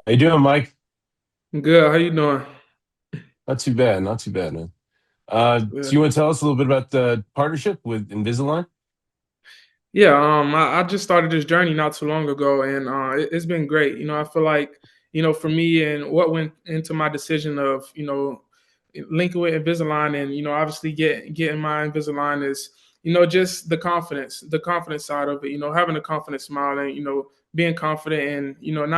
How you doing, Mike? Good. How you doing? Not too bad, not too bad, man. Good. So you want to tell us a little bit about the partnership with Invisalign? Yeah. I just started this journey not too long ago, and it's been great. I feel like for me and what went into my decision of linking with Invisalign, and obviously getting my Invisalign is just the confidence side of it. Having a confident smile and being confident and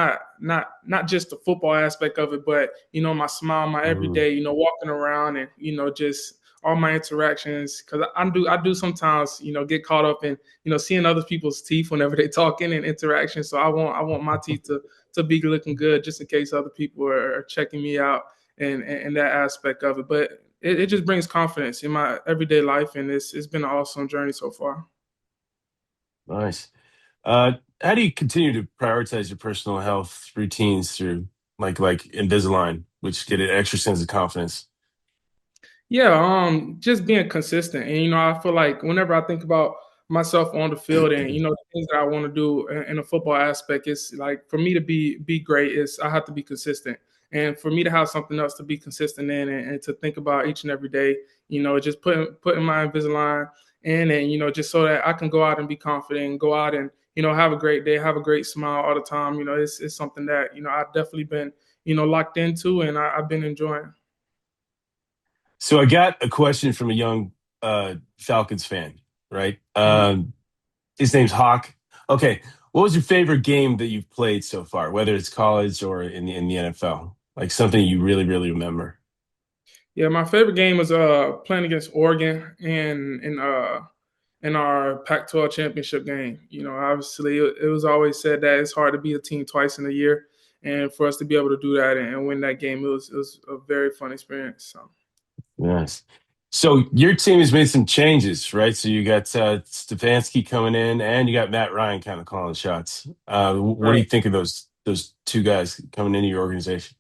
not just the football aspect of it, but my smile, my Mm. everyday, walking around and just all my interactions because I do sometimes get caught up in seeing other people's teeth whenever they're talking and interaction. So I want my teeth to be looking good just in case other people are checking me out and that aspect of it. But it just brings confidence in my everyday life, and it's been an awesome journey so far. Nice. Uh, how do you continue to prioritize your personal health routines through like Invisalign, which get an extra sense of confidence? Yeah, just being consistent. And I feel like whenever I think about myself on the field and the things that I want to do in a football aspect, it's like for me to be great is I have to be consistent. And for me to have something else to be consistent in and to think about each and every day, just putting my Invisalign in and just so that I can go out and be confident and go out and have a great day, have a great smile all the time. It's something that I've definitely been locked into and I've been enjoying. So I got a question from a young Falcons fan, right? His name's Hawk. Okay, what was your favorite game that you've played so far, whether it's college or in the NFL? Like something you really, really remember? Yeah, my favorite game was playing against Oregon in our Pac-12 championship game. Obviously it was always said that it's hard to beat a team twice in a year, and for us to be able to do that and win that game, it was a very fun experience. So Yes. So your team has made some changes, right? So you got Stefanski coming in, and you got Matt Ryan kind of calling the shots. What do right. you think of those two guys coming into your organization?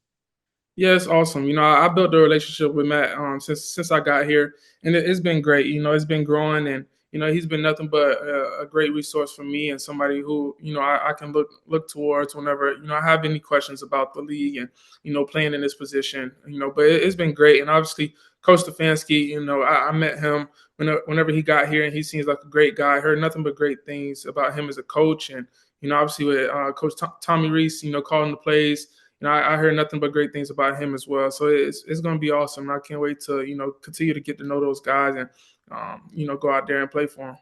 Yeah, it's awesome. I built a relationship with Matt since I got here, and it's been great. It's been growing, and he's been nothing but a great resource for me and somebody who I can look towards whenever I have any questions about the league and playing in this position. But it's been great, and obviously Coach Stefanski. I met him whenever he got here, and he seems like a great guy. I heard nothing but great things about him as a coach, and obviously with Coach Tommy Reese, calling the plays. I heard nothing but great things about him as well. So it's going to be awesome. I can't wait to continue to get to know those guys and go out there and play for them.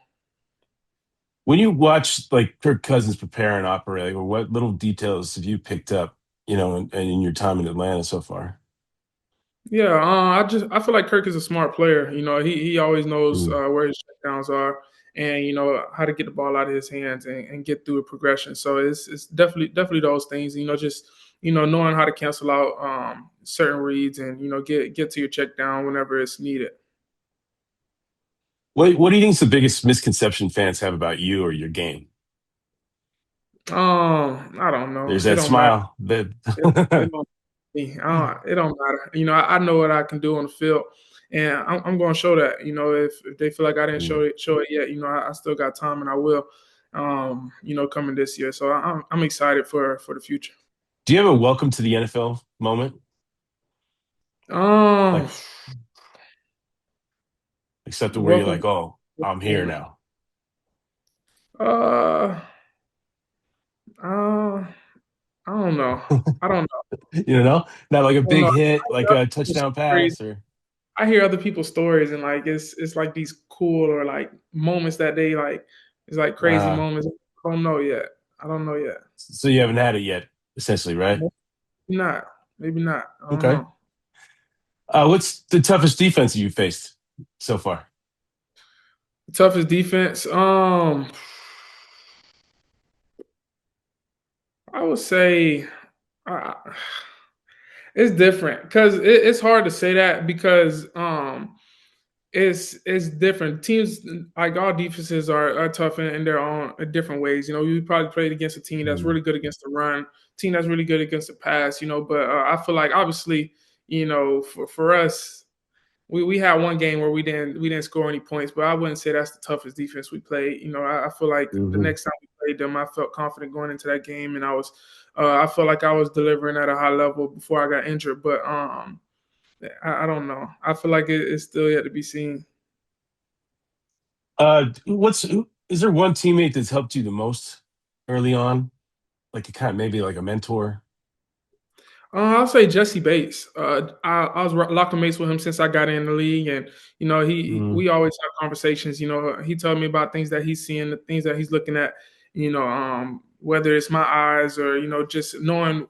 When you watch like Kirk Cousins prepare and operate, like, what little details have you picked up, in your time in Atlanta so far? Yeah, I feel like Kirk is a smart player. He always knows Mm. where his checkdowns are and how to get the ball out of his hands and get through a progression. So it's definitely those things. Just knowing how to cancel out certain reads and get to your check down whenever it's needed. What do you think is the biggest misconception fans have about you or your game? I don't know. There's It that don't matter. smile. That It don't me. It don't matter. I know what I can do on the field, and I'm going to show that. If they feel like I didn't show it yet, I still got time, and I will. Coming this year, so I'm excited for the future. Do you have a welcome to the NFL moment? Um, Like except where you're welcome. like, oh, I'm here Moment. now. Uh, uh, I don't know. I don't know. You know, not like a I don't know. big hit, I like hear a other people's touchdown stories. pass or I hear other people's stories, and like it's like these cool or like moments that they like. It's like crazy uh moments. I don't know yet. I don't know yet. so you haven't had it yet, essentially, right? Maybe not. Maybe not. I don't Okay. know. What's the toughest defense you faced so far? Toughest defense. I would say uh, it's different because it's hard to say that because it's different. Teams like all defenses are tough in their own different ways. You probably played against a team that's Mm. really good against the run, team that's really good against the pass. But I feel like obviously, for us. we had one game where we didn't score any points, but I wouldn't say that's the toughest defense we played. I feel like the Hmm. next time we played them, I felt confident going into that game, and I felt like I was delivering at a high level before I got injured. But I don't know. I feel like it's still yet to be seen. Is there one teammate that's helped you the most early on? Like a kind of maybe like a mentor? I'll say Jesse Bates. I was locked in mates with him since I got in the league, and he Mm. we always have conversations. He told me about things that he's seeing, the things that he's looking at. Whether it's my eyes or just knowing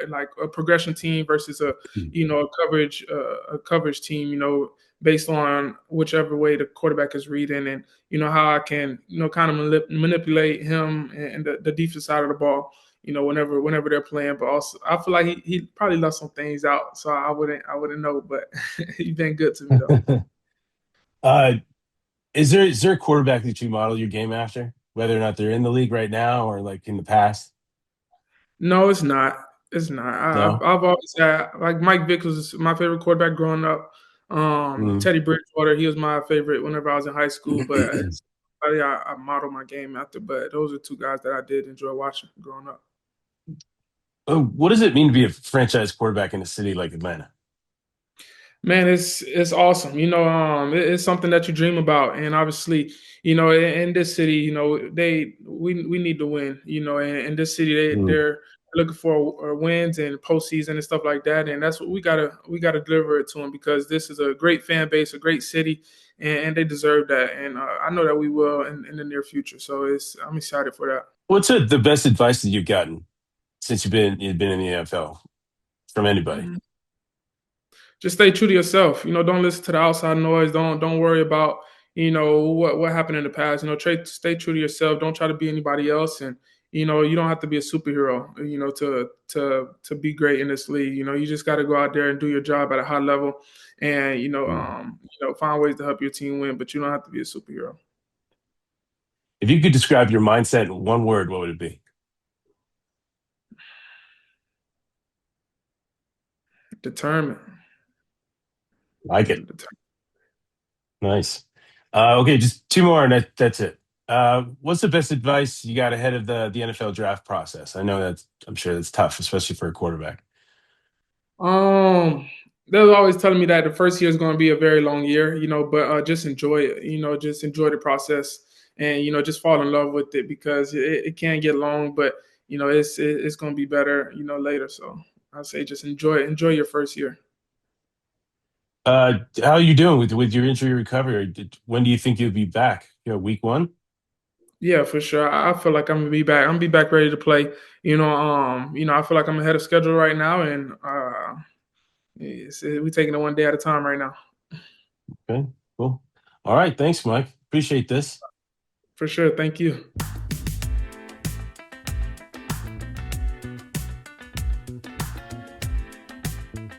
like a progression team versus a coverage team. Based on whichever way the quarterback is reading, and how I can kind of manipulate him and the defensive side of the ball whenever they're playing. But also, I feel like he probably left some things out, so I wouldn't know. But he's been good to me though. uh, is there a quarterback that you model your game after, whether or not they're in the league right now or like in the past? No, it's not. It's not. No. I've always had like Mike Vick was my favorite quarterback growing up. Mm. Teddy Bridgewater, he was my favorite whenever I was in high school. But I model my game after. But those are two guys that I did enjoy watching growing up. What does it mean to be a franchise quarterback in a city like Atlanta? Man, it's awesome. It's something that you dream about, and obviously, in this city, we need to win. In this city, Mm. they're looking for wins and postseason and stuff like that, and that's what we gotta deliver it to them because this is a great fan base, a great city, and they deserve that, and I know that we will in the near future. So I'm excited for that. What's the best advice that you've gotten since you've been in the NFL from anybody? Mhm. Just stay true to yourself. Don't listen to the outside noise. Don't worry about what happened in the past. Stay true to yourself. Don't try to be anybody else. And you don't have to be a superhero. To be great in this league. You just got to go out there and do your job at a high level, and Mm. find ways to help your team win. But you don't have to be a superhero. If you could describe your mindset in one word, what would it be? Determined. Like it. Determined. Nice. Okay, just two more, and that's it. What's the best advice you got ahead of the NFL draft process? I'm sure that's tough, especially for a quarterback. Um, they was always telling me that the first year is going to be a very long year, but just enjoy it, just enjoy the process and, just fall in love with it because it can get long, but, it's going to be better, later. So I say just enjoy your first year. How are you doing with your injury recovery? When do you think you'll be back? Week one? Yeah, for sure. I feel like I'm gonna be back. I'm gonna be back ready to play. I feel like I'm ahead of schedule right now, and we taking it one day at a time right now. Okay, cool. All right, thanks, Mike. Appreciate this. For sure. Thank you.